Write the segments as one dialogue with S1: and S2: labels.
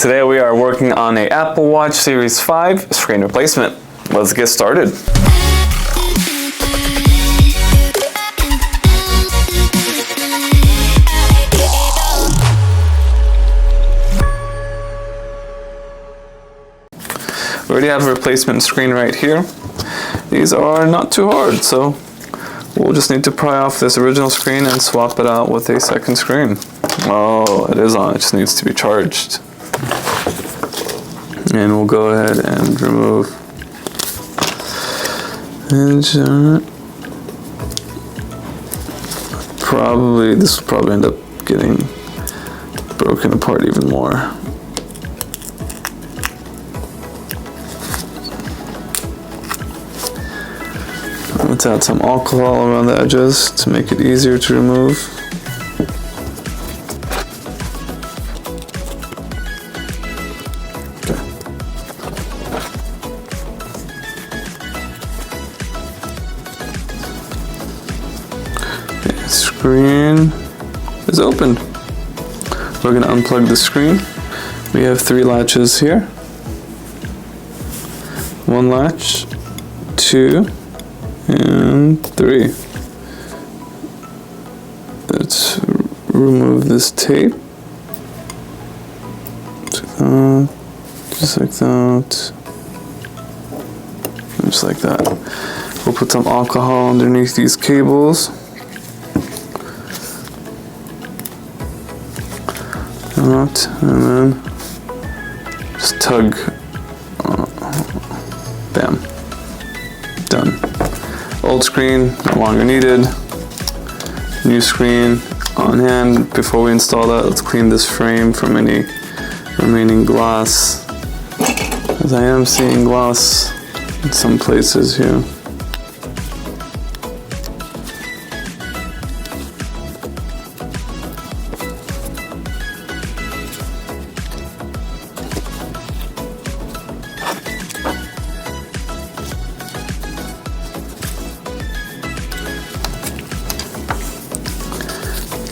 S1: Today we are working on a Apple Watch Series 5 screen replacement. Let's get started. We already have a replacement screen right here. These are not too hard, so we'll just need to pry off this original screen and swap it out with a second screen. Oh, it is on, it just needs to be charged. And we'll go ahead and remove and this will probably end up getting broken apart even more. Let's add some alcohol around the edges to make it easier to remove. Screen is open. We're going to unplug the screen. We have 3 latches here. 1 latch, 2, and 3. Let's remove this tape. Just like that. Just like that. We'll put some alcohol underneath these cables. And then just tug. Bam. Done. Old screen, no longer needed. New screen on hand. Before we install that, let's clean this frame from any remaining glass, as I am seeing glass in some places here.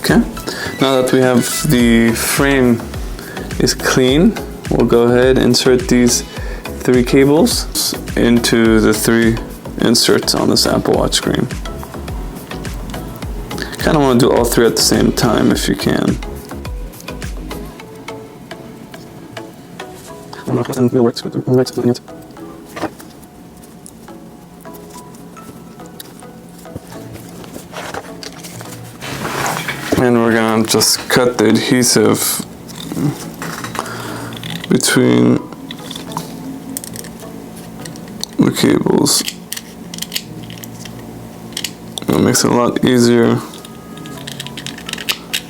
S1: Okay, now that we have the frame is clean, we'll go ahead and insert these 3 cables into the 3 inserts on this Apple Watch screen. Kind of want to do all 3 at the same time if you can. And we're gonna just cut the adhesive between the cables. It makes it a lot easier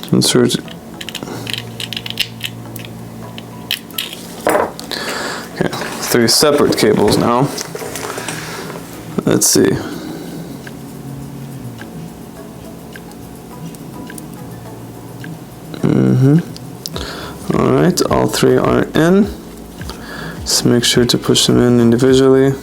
S1: to insert it. Okay, 3 separate cables now. Let's see. Alright, all 3 are in. Just make sure to push them in individually.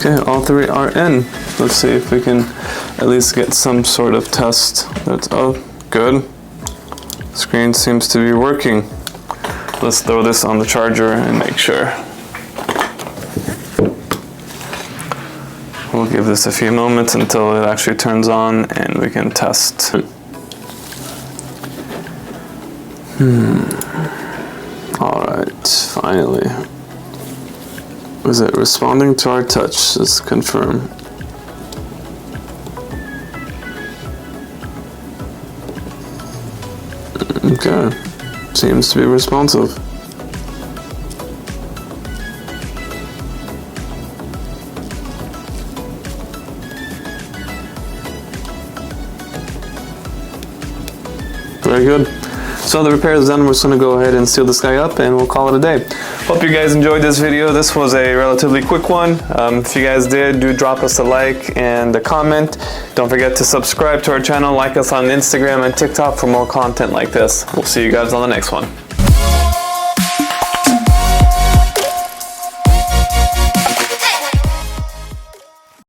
S1: Okay, all 3 are in. Let's see if we can at least get some sort of test. Oh, good. Screen seems to be working. Let's throw this on the charger and make sure. We'll give this a few moments until it actually turns on and we can test. Alright, finally. Is it responding to our touch? Let's confirm. Okay, seems to be responsive. Very good. So the repair is done. We're just going to go ahead and seal this guy up and we'll call it a day. Hope you guys enjoyed this video. This was a relatively quick one. If you guys did, do drop us a like and a comment. Don't forget to subscribe to our channel, like us on Instagram and TikTok for more content like this. We'll see you guys on the next one.